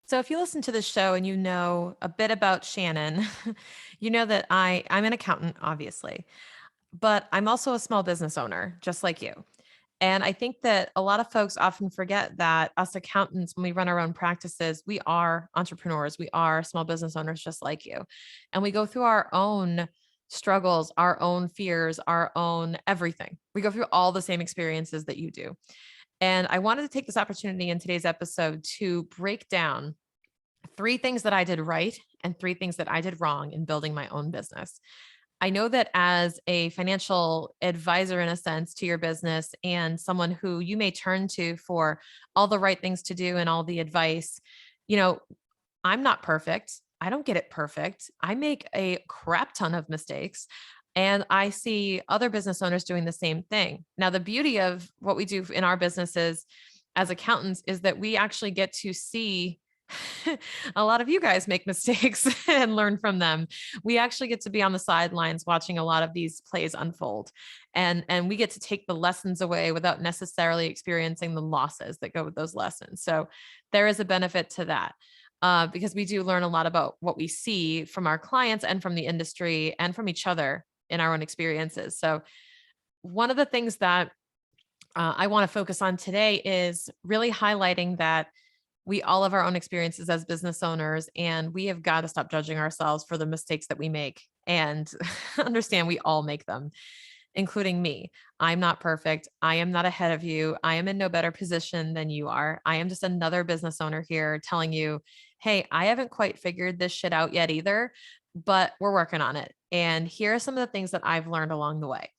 So if you listen to the show and you know a bit about Shannon, you know that I'm an accountant, obviously, but I'm also a small business owner, just like you. And I think that a lot of folks often forget that us accountants, when we run our own practices, we are entrepreneurs, we are small business owners just like you. And we go through our own struggles, our own fears, our own everything. We go through all the same experiences that you do. And I wanted to take this opportunity in today's episode to break down three things that I did right and three things that I did wrong in building my own business. I know that as a financial advisor, in a sense, to your business and someone who you may turn to for all the right things to do and all the advice, you know, I'm not perfect. I don't get it perfect. I make a crap ton of mistakes. And I see other business owners doing the same thing. Now, the beauty of what we do in our businesses as accountants is that we actually get to see a lot of you guys make mistakes and learn from them. We actually get to be on the sidelines watching a lot of these plays unfold. And we get to take the lessons away without necessarily experiencing the losses that go with those lessons. So there is a benefit to that. Because we do learn a lot about what we see from our clients and from the industry and from each other in our own experiences. So, one of the things that I want to focus on today is really highlighting that we all have our own experiences as business owners, and we have got to stop judging ourselves for the mistakes that we make and understand we all make them, including me. I'm not perfect. I am not ahead of you. I am in no better position than you are. I am just another business owner here telling you, hey, I haven't quite figured this shit out yet either, but we're working on it. And here are some of the things that I've learned along the way.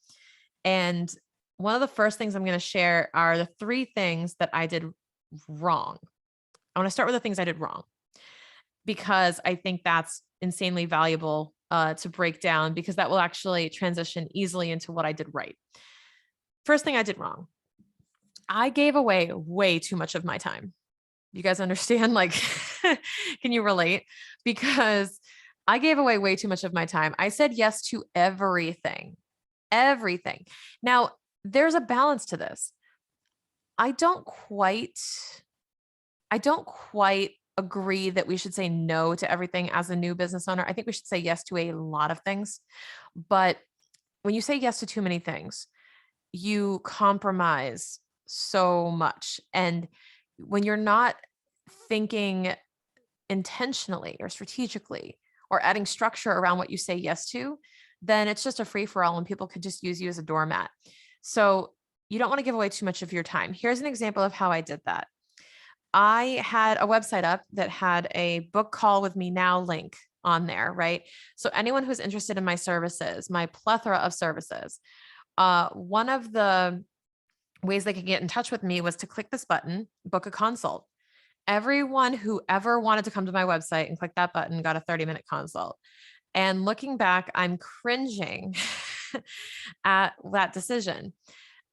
And one of the first things I'm going to share are the three things that I did wrong. I want to start with the things I did wrong because I think that's insanely valuable to break down because that will actually transition easily into what I did right. First thing I did wrong, I gave away way too much of my time. You guys understand? Like, can you relate? Because I gave away way too much of my time. I said yes to everything, everything. Now, there's a balance to this. I don't quite I don't quite agree that we should say no to everything as a new business owner. I think we should say yes to a lot of things. But when you say yes to too many things, you compromise so much. And when you're not thinking intentionally or strategically or adding structure around what you say yes to, then it's just a free for all and people could just use you as a doormat. So you don't want to give away too much of your time. Here's an example of how I did that. I had a website up that had a book call with me now link on there, right? So anyone who's interested in my services, my plethora of services, one of the ways they could get in touch with me was to click this button, book a consult. Everyone who ever wanted to come to my website and click that button got a 30-minute consult. And looking back, I'm cringing at that decision.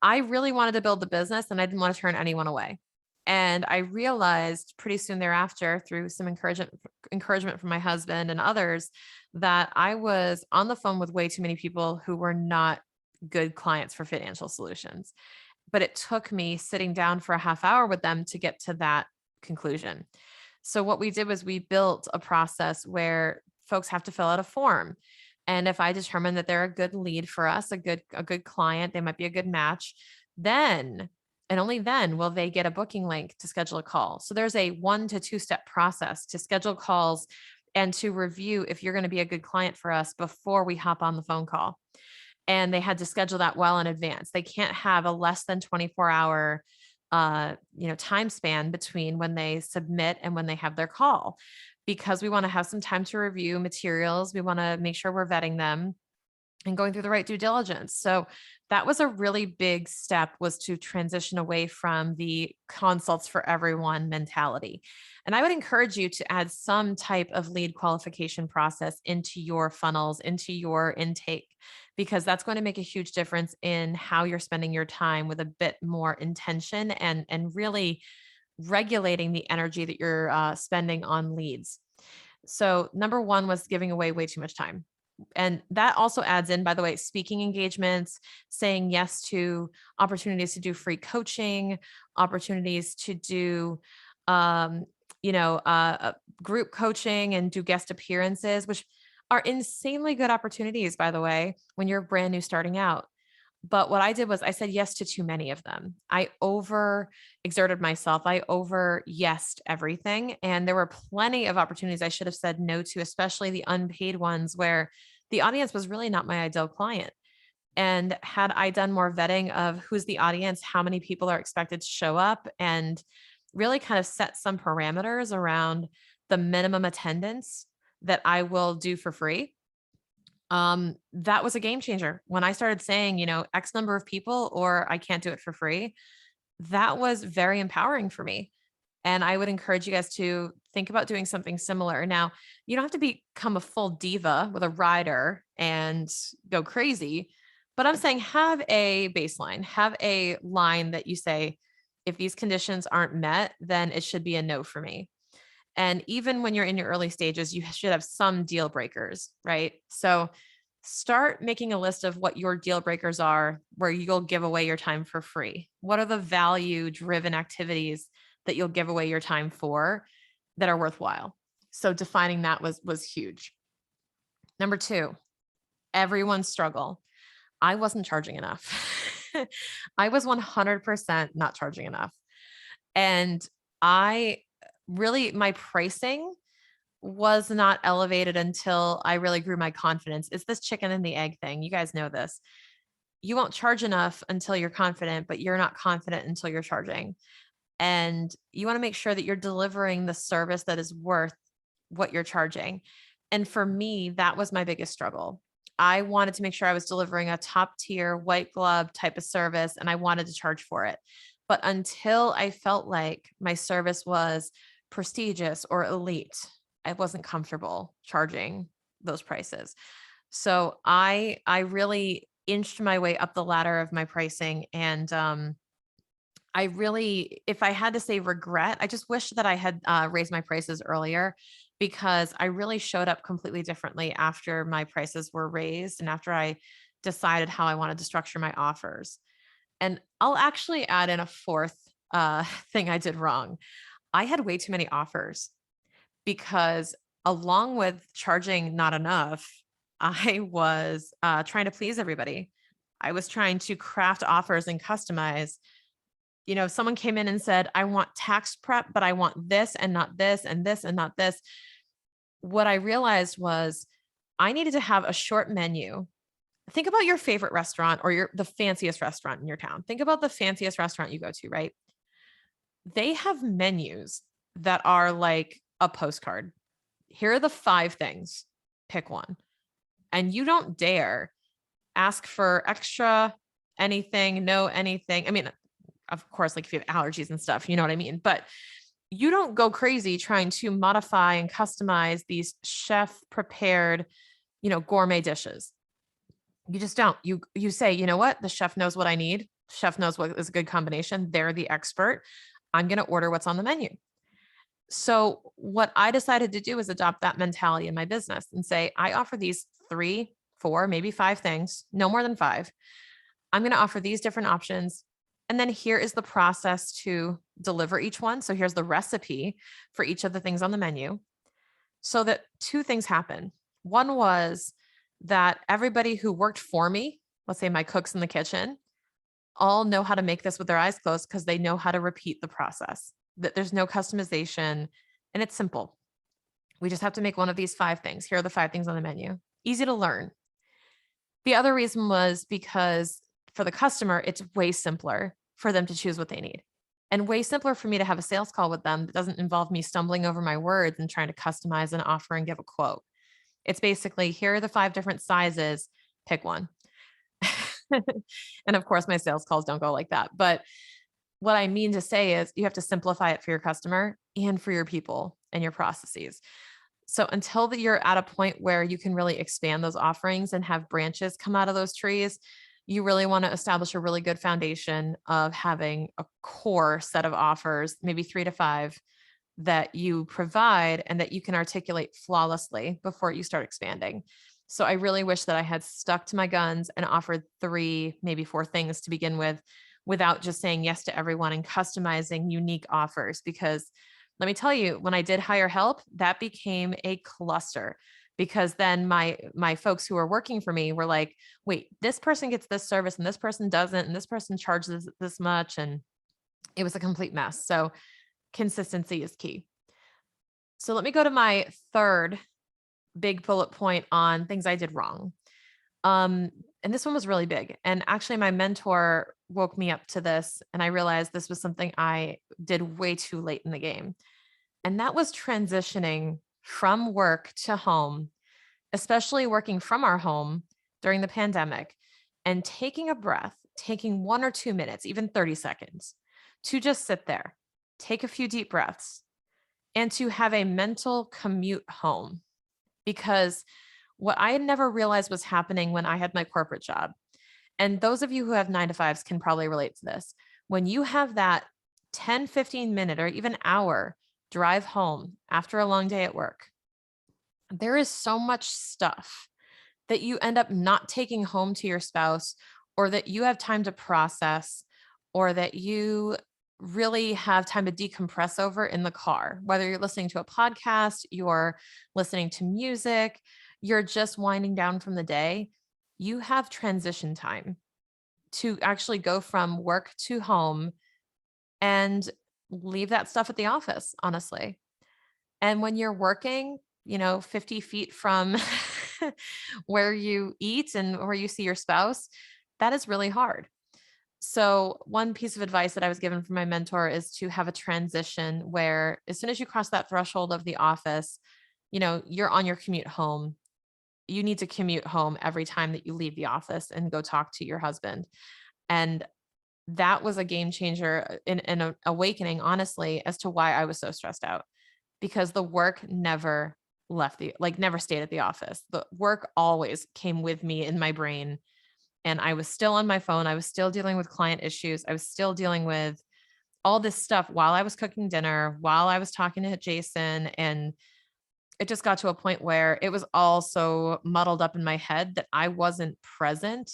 I really wanted to build the business and I didn't want to turn anyone away. And I realized pretty soon thereafter, through some encouragement from my husband and others, that I was on the phone with way too many people who were not good clients for financial solutions. But it took me sitting down for a half hour with them to get to that conclusion. So what we did was we built a process where folks have to fill out a form. And if I determine that they're a good lead for us, a good client, they might be a good match, then and only then will they get a booking link to schedule a call. So there's a 1 to 2 step process to schedule calls and to review if you're going to be a good client for us before we hop on the phone call. And they had to schedule that well in advance. They can't have a less than 24-hour time span between when they submit and when they have their call, because we want to have some time to review materials. We want to make sure we're vetting them and going through the right due diligence. So that was a really big step, was to transition away from the consults for everyone mentality. And I would encourage you to add some type of lead qualification process into your funnels, into your intake, because that's going to make a huge difference in how you're spending your time with a bit more intention and really regulating the energy that you're spending on leads. So number one was giving away way too much time. And that also adds in, by the way, speaking engagements, saying yes to opportunities to do free coaching, opportunities to do, group coaching and do guest appearances, which are insanely good opportunities, by the way, when you're brand new starting out. But what I did was I said yes to too many of them. I over exerted myself. I over yesed everything. And there were plenty of opportunities I should have said no to, especially the unpaid ones where the audience was really not my ideal client. And had I done more vetting of who's the audience, how many people are expected to show up, and really kind of set some parameters around the minimum attendance that I will do for free, that was a game changer. When I started saying, X number of people or I can't do it for free, that was very empowering for me. And I would encourage you guys to think about doing something similar. Now, you don't have to become a full diva with a rider and go crazy, but I'm saying have a baseline, have a line that you say, if these conditions aren't met, then it should be a no for me. And even when you're in your early stages, you should have some deal breakers, right? So start making a list of what your deal breakers are where you'll give away your time for free. What are the value driven activities that you'll give away your time for that are worthwhile? So defining that was huge. Number 2, everyone's struggle. I wasn't charging enough. I was 100% not charging enough. And I really, my pricing was not elevated until I really grew my confidence. It's this chicken and the egg thing. You guys know this. You won't charge enough until you're confident, but you're not confident until you're charging. And you want to make sure that you're delivering the service that is worth what you're charging. And for me, that was my biggest struggle. I wanted to make sure I was delivering a top tier white glove type of service and I wanted to charge for it. But until I felt like my service was prestigious or elite, I wasn't comfortable charging those prices. So I really inched my way up the ladder of my pricing. And I really, if I had to say regret, I just wish that I had raised my prices earlier because I really showed up completely differently after my prices were raised and after I decided how I wanted to structure my offers. And I'll actually add in a fourth thing I did wrong. I had way too many offers because along with charging not enough, I was trying to please everybody. I was trying to craft offers and customize. If someone came in and said, I want tax prep, but I want this and not this and this and not this. What I realized was I needed to have a short menu. Think about your favorite restaurant or the fanciest restaurant in your town. Think about the fanciest restaurant you go to, right? They have menus that are like a postcard. Here are the 5 things. Pick one. And you don't dare ask for extra anything, no anything. I mean, of course, like if you have allergies and stuff, you know what I mean? But you don't go crazy trying to modify and customize these chef prepared, gourmet dishes. You just don't. You say, you know what? The chef knows what I need. Chef knows what is a good combination. They're the expert. I'm going to order what's on the menu. So what I decided to do is adopt that mentality in my business and say, I offer these 3, 4, maybe 5 things, no more than 5. I'm going to offer these different options. And then here is the process to deliver each one. So here's the recipe for each of the things on the menu. So that 2 things happen. One was that everybody who worked for me, let's say my cooks in the kitchen, all know how to make this with their eyes closed because they know how to repeat the process. That there's no customization and it's simple. We just have to make one of these 5 things. Here are the 5 things on the menu. Easy to learn. The other reason was because for the customer, it's way simpler for them to choose what they need and way simpler for me to have a sales call with them that doesn't involve me stumbling over my words and trying to customize an offer and give a quote. It's basically, here are the 5 different sizes, pick one. And of course, my sales calls don't go like that. But what I mean to say is you have to simplify it for your customer and for your people and your processes. So until that you're at a point where you can really expand those offerings and have branches come out of those trees, you really want to establish a really good foundation of having a core set of offers, maybe 3 to 5 that you provide and that you can articulate flawlessly before you start expanding. So I really wish that I had stuck to my guns and offered 3, maybe 4 things to begin with, without just saying yes to everyone and customizing unique offers, because Let me tell you, when I did hire help, that became a cluster because then my folks who were working for me were like, "Wait, this person gets this service and this person doesn't, and this person charges this much." And it was a complete mess. So consistency is key. So let me go to my third big bullet point on things I did wrong. Um, and this one was really big. And actually, my mentor woke me up to this, and I realized this was something I did way too late in the game. And that was transitioning from work to home, especially working from our home during the pandemic, and taking a breath, taking 1 or 2 minutes, even 30 seconds to just sit there, take a few deep breaths, and to have a mental commute home. Because what I had never realized was happening when I had my corporate job, and those of you who have 9 to 5s can probably relate to this. When you have that 10, 15 minute or even hour drive home after a long day at work, there is so much stuff that you end up not taking home to your spouse, or that you have time to process, or that you really have time to decompress over in the car. Whether you're listening to a podcast, you're listening to music, you're just winding down from the day, you have transition time to actually go from work to home and leave that stuff at the office, honestly. And when you're working, 50 feet from where you eat and where you see your spouse, that is really hard. So, one piece of advice that I was given from my mentor is to have a transition where as soon as you cross that threshold of the office, you're on your commute home. You need to commute home every time that you leave the office and go talk to your husband. And that was a game changer in a awakening, honestly, as to why I was so stressed out, because the work never never stayed at the office. The work always came with me in my brain, and I was still on my phone. I was still dealing with client issues. I was still dealing with all this stuff while I was cooking dinner, while I was talking to Jason. And it just got to a point where it was all so muddled up in my head that I wasn't present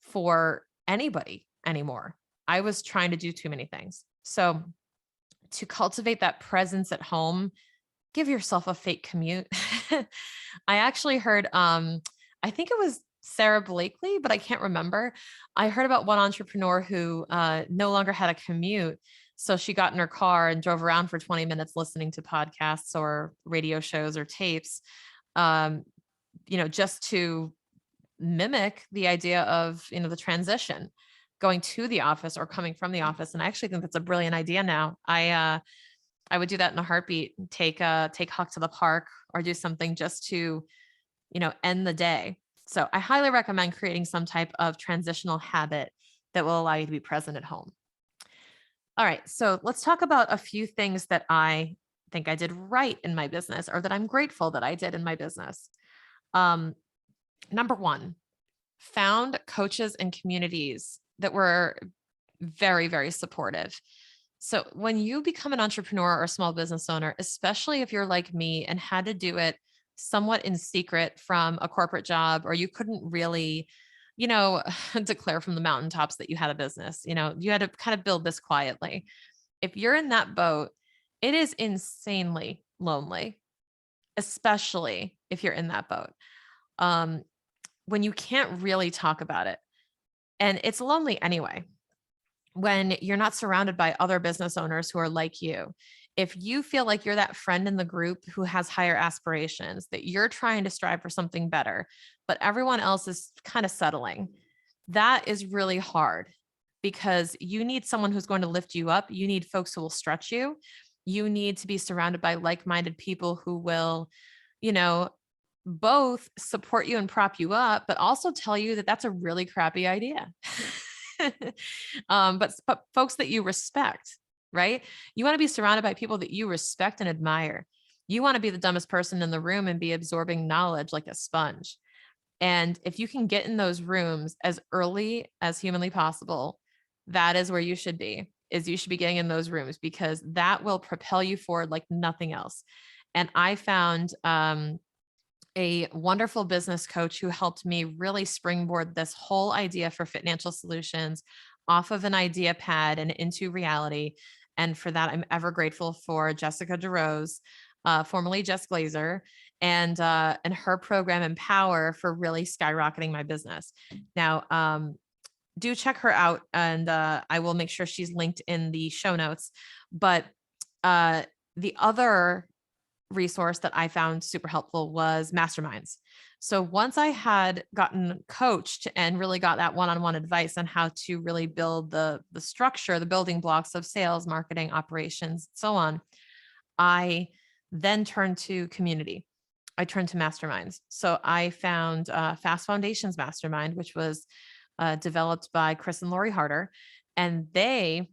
for anybody anymore. I was trying to do too many things. So, to cultivate that presence at home, give yourself a fake commute. I actually heard, I think it was Sarah Blakely, but I can't remember. I heard about one entrepreneur who no longer had a commute. So she got in her car and drove around for 20 minutes listening to podcasts or radio shows or tapes, um, just to mimic the idea of, the transition going to the office or coming from the office. And I actually think that's a brilliant idea now. I would do that in a heartbeat. Take Huck to the park or do something just to, end the day. So I highly recommend creating some type of transitional habit that will allow you to be present at home. All right. So let's talk about a few things that I think I did right in my business, or that I'm grateful that I did in my business. Um, Number one, found coaches and communities that were very, very supportive. So when you become an entrepreneur or a small business owner, especially if you're like me and had to do it somewhat in secret from a corporate job, or you couldn't really, declare from the mountaintops that you had a business, you had to kind of build this quietly. If you're in that boat, it is insanely lonely, especially if you're in that boat. Um, when you can't really talk about it, and it's lonely anyway when you're not surrounded by other business owners who are like you. If you feel like you're that friend in the group who has higher aspirations, that you're trying to strive for something better, but everyone else is kind of settling, that is really hard, because you need someone who's going to lift you up. You need folks who will stretch you. You need to be surrounded by like minded people who will, you know, both support you and prop you up, but also tell you that that's a really crappy idea. But folks that you respect, right? You want to be surrounded by people that you respect and admire. You want to be the dumbest person in the room and be absorbing knowledge like a sponge. And if you can get in those rooms as early as humanly possible, that is where you should be. Is you should be getting in those rooms, because that will propel you forward like nothing else. And I found a wonderful business coach who helped me really springboard this whole idea for financial solutions off of an idea pad and into reality. And for that, I'm ever grateful for Jessica DeRose, formerly Jess Glazer, and her program Empower for really skyrocketing my business. Now, do check her out, and I will make sure she's linked in the show notes. But uh, the other resource that I found super helpful was masterminds. So once I had gotten coached and really got that one-on-one advice on how to really build the structure, the building blocks of sales, marketing, operations, so on, I then turned to community. I turned to masterminds. So I found Fast Foundations Mastermind, which was developed by Chris and Lori Harder, and they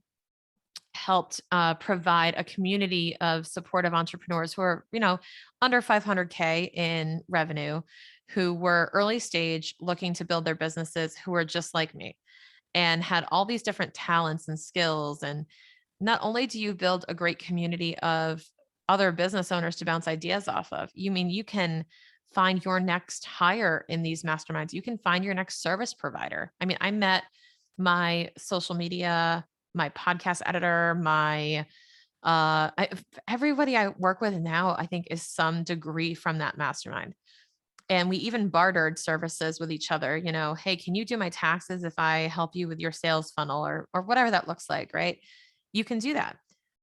helped provide a community of supportive entrepreneurs who are, under 500K in revenue, who were early stage looking to build their businesses, who were just like me and had all these different talents and skills. And not only do you build a great community of other business owners to bounce ideas off of, you can find your next hire in these masterminds. You can find your next service provider. I mean, I met my social media, my podcast editor, everybody I work with now, I think is some degree from that mastermind. And we even bartered services with each other, hey, can you do my taxes if I help you with your sales funnel or whatever that looks like, right? You can do that.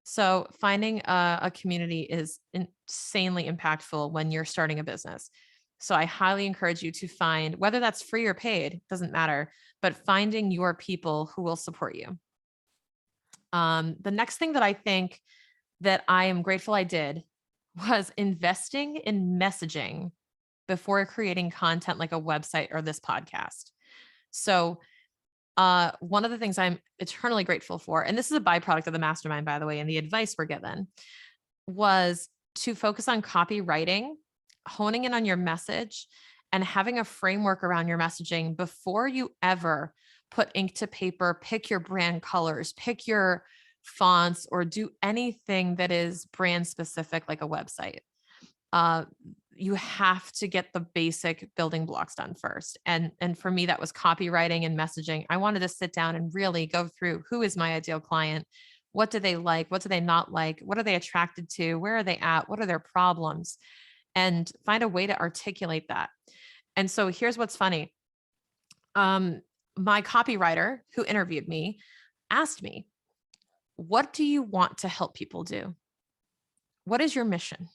So finding a community is insanely impactful when you're starting a business. So I highly encourage you to find, whether that's free or paid, doesn't matter, but finding your people who will support you. The next thing that I think that I am grateful I did was investing in messaging before creating content like a website or this podcast. So one of the things I'm eternally grateful for, and this is a byproduct of the mastermind, by the way, and the advice we're given, was to focus on copywriting, honing in on your message, and having a framework around your messaging before you ever put ink to paper, pick your brand colors, pick your fonts, or do anything that is brand specific like a website. You have to get the basic building blocks done first. And for me, that was copywriting and messaging. I wanted to sit down and really go through, who is my ideal client? What do they like? What do they not like? What are they attracted to? Where are they at? What are their problems? And find a way to articulate that. And so here's what's funny. My copywriter who interviewed me asked me, what do you want to help people do? What is your mission?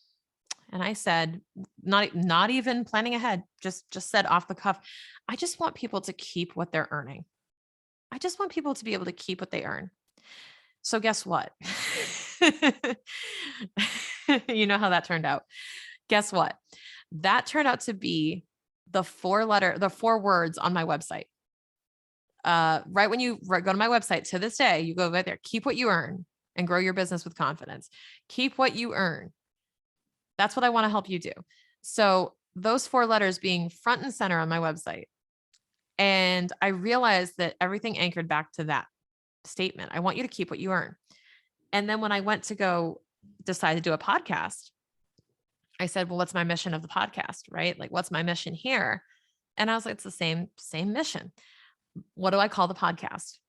And I said, not even planning ahead, just said off the cuff, I just want people to keep what they're earning. I just want people to be able to keep what they earn. So guess what? You know how that turned out. Guess what? That turned out to be the four words on my website. Right when you go to my website to this day, you go right there, keep what you earn and grow your business with confidence. Keep what you earn. That's what I want to help you do. So those four letters being front and center on my website. And I realized that everything anchored back to that statement. I want you to keep what you earn. And then when I went to go decide to do a podcast, I said, well, what's my mission of the podcast, right? Like, what's my mission here? And I was like, it's the same mission. What do I call the podcast?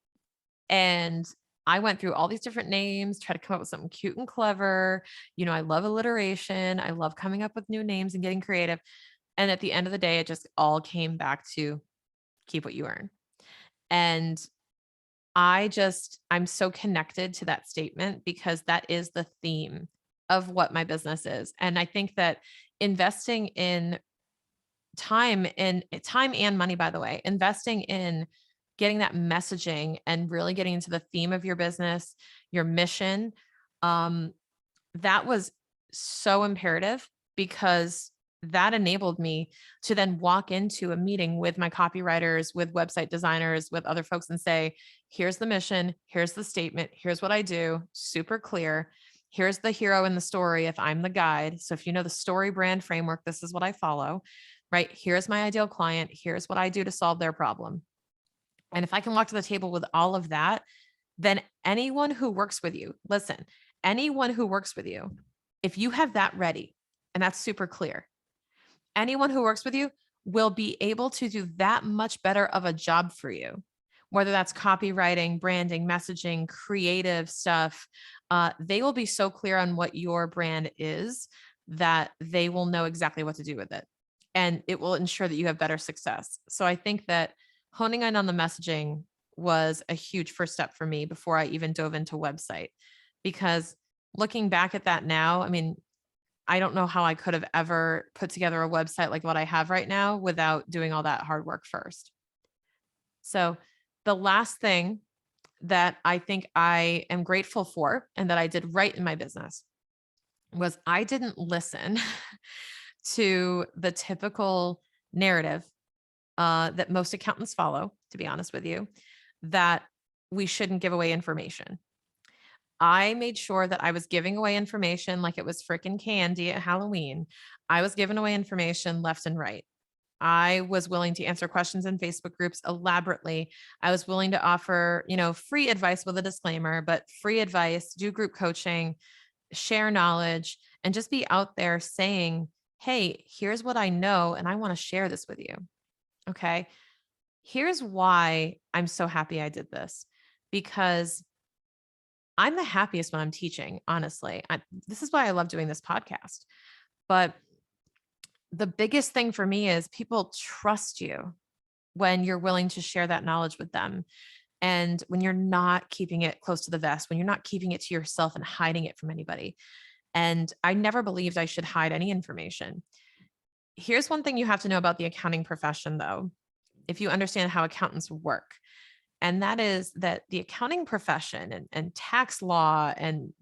And I went through all these different names, try to come up with something cute and clever. I love alliteration. I love coming up with new names and getting creative. And at the end of the day, it just all came back to keep what you earn. And I'm so connected to that statement because that is the theme of what my business is. And I think that investing in time and money, by the way, investing in getting that messaging and really getting into the theme of your business, your mission, that was so imperative because that enabled me to then walk into a meeting with my copywriters, with website designers, with other folks and say, here's the mission, here's the statement, here's what I do, super clear. Here's the hero in the story if I'm the guide. So if you know the story brand framework, this is what I follow, right? Here's my ideal client. Here's what I do to solve their problem. And if I can walk to the table with all of that, then anyone who works with you, listen, anyone who works with you, if you have that ready, and that's super clear, anyone who works with you will be able to do that much better of a job for you whether that's copywriting, branding, messaging, creative stuff, they will be so clear on what your brand is that they will know exactly what to do with it. And it will ensure that you have better success. So I think that honing in on the messaging was a huge first step for me before I even dove into website. Because looking back at that now, I mean, I don't know how I could have ever put together a website like what I have right now without doing all that hard work first. So the last thing that I think I am grateful for and that I did right in my business was I didn't listen to the typical narrative that most accountants follow, to be honest with you, that we shouldn't give away information. I made sure that I was giving away information like it was freaking candy at Halloween. I was giving away information left and right. I was willing to answer questions in Facebook groups elaborately. I was willing to offer, free advice with a disclaimer, but free advice, do group coaching, share knowledge, and just be out there saying, hey, here's what I know, and I want to share this with you. Okay. Here's why I'm so happy I did this, because I'm the happiest when I'm teaching, honestly. This is why I love doing this podcast. But the biggest thing for me is people trust you when you're willing to share that knowledge with them. And when you're not keeping it close to the vest, when you're not keeping it to yourself and hiding it from anybody. And I never believed I should hide any information. Here's one thing you have to know about the accounting profession, though, if you understand how accountants work. And that is that the accounting profession and tax law and,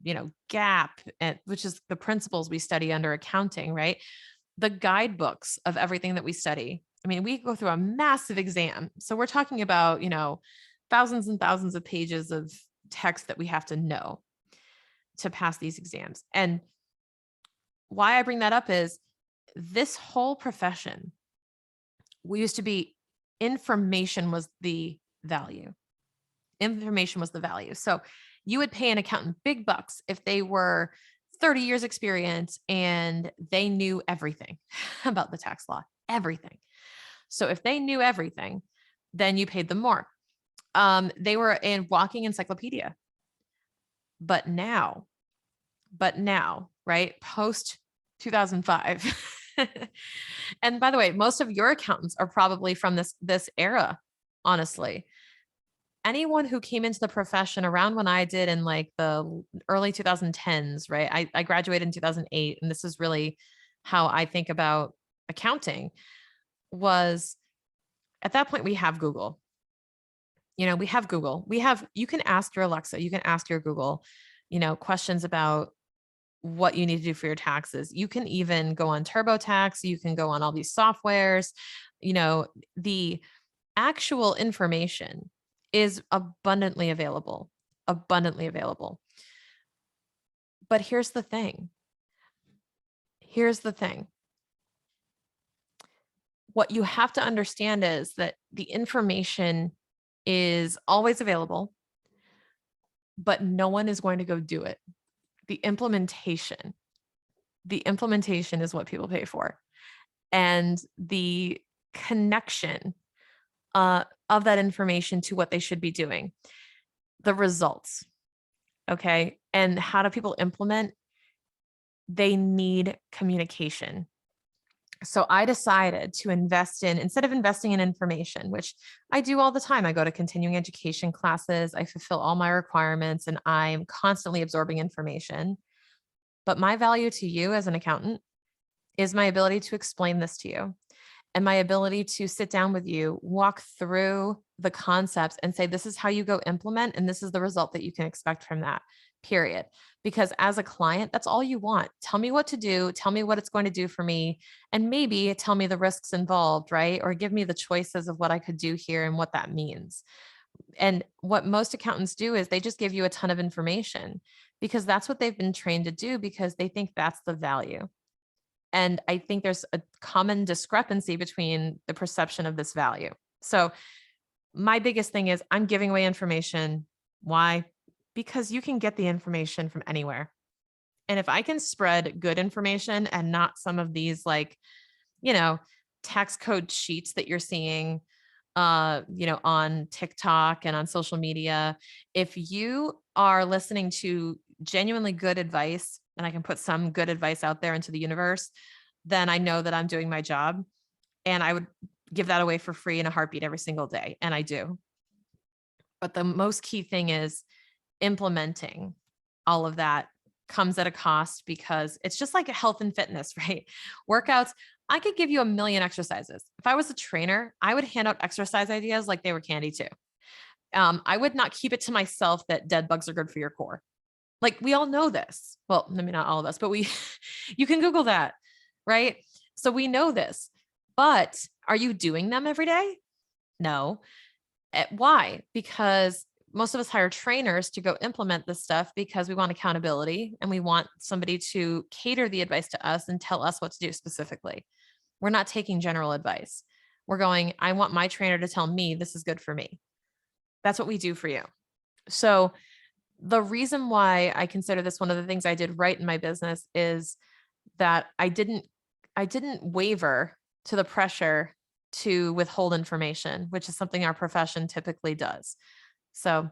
GAAP, and which is the principles we study under accounting, right? The guidebooks of everything that we study. I mean, we go through a massive exam. So we're talking about, thousands and thousands of pages of text that we have to know to pass these exams. And why I bring that up is this whole profession, we used to be information was the value. Information was the value. So you would pay an accountant big bucks if they were 30 years experience and they knew everything about the tax law, everything. So if they knew everything, then you paid them more. They were a walking encyclopedia. But now, right? Post 2005. And by the way, most of your accountants are probably from this era, honestly. Anyone who came into the profession around when I did in like the early 2010s, right? I graduated in 2008, and this is really how I think about accounting. Was at that point we have Google. We have Google. You can ask your Alexa, you can ask your Google, questions about what you need to do for your taxes. You can even go on TurboTax, you can go on all these softwares, the actual information is abundantly available, abundantly available. But here's the thing. Here's the thing. What you have to understand is that the information is always available, but no one is going to go do it. The implementation is what people pay for. And the connection of that information to what they should be doing, the results. Okay. And how do people implement? They need communication. So I decided to instead of investing in information, which I do all the time, I go to continuing education classes, I fulfill all my requirements, and I'm constantly absorbing information. But my value to you as an accountant is my ability to explain this to you and my ability to sit down with you, walk through the concepts and say, this is how you go implement, and this is the result that you can expect from that, period. Because as a client, that's all you want. Tell me what to do. Tell me what it's going to do for me. And maybe tell me the risks involved, right? Or give me the choices of what I could do here and what that means. And what most accountants do is they just give you a ton of information because that's what they've been trained to do, because they think that's the value. And I think there's a common discrepancy between the perception of this value. So my biggest thing is I'm giving away information. Why? Because you can get the information from anywhere. And if I can spread good information and not some of these tax code sheets that you're seeing, on TikTok and on social media. If you are listening to genuinely good advice, and I can put some good advice out there into the universe, then I know that I'm doing my job. And I would give that away for free in a heartbeat every single day. And I do. But the most key thing is implementing all of that comes at a cost because it's just like health and fitness, right? Workouts, I could give you a million exercises. If I was a trainer, I would hand out exercise ideas like they were candy too. I would not keep it to myself that dead bugs are good for your core. Like we all know this. Well, maybe not all of us, but you can Google that, right? So we know this. But are you doing them every day? No. Why? Because most of us hire trainers to go implement this stuff because we want accountability and we want somebody to cater the advice to us and tell us what to do specifically. We're not taking general advice. We're going, I want my trainer to tell me this is good for me. That's what we do for you. So, the reason why I consider this one of the things I did right in my business is that I didn't waver to the pressure to withhold information, which is something our profession typically does. So,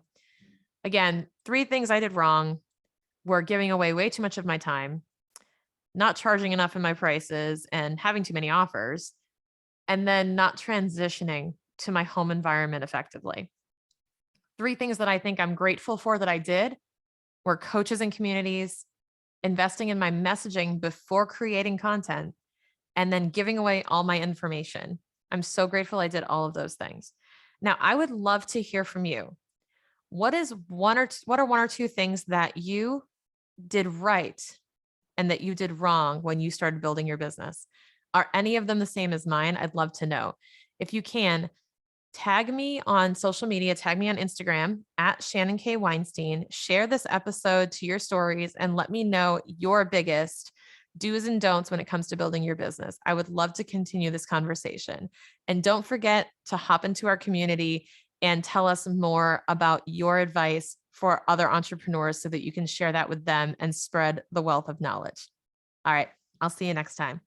again, 3 things I did wrong were giving away way too much of my time, not charging enough in my prices, and having too many offers, and then not transitioning to my home environment effectively. 3 things that I think I'm grateful for that I did were coaches and communities, investing in my messaging before creating content, and then giving away all my information. I'm so grateful I did all of those things. Now, I would love to hear from you. What are 1 or 2 things that you did right and that you did wrong when you started building your business? Are any of them the same as mine? I'd love to know. If you can, tag me on social media, tag me on Instagram at Shannon K. Weinstein. Share this episode to your stories and let me know your biggest do's and don'ts when it comes to building your business. I would love to continue this conversation. And don't forget to hop into our community and tell us more about your advice for other entrepreneurs so that you can share that with them and spread the wealth of knowledge. All right. I'll see you next time.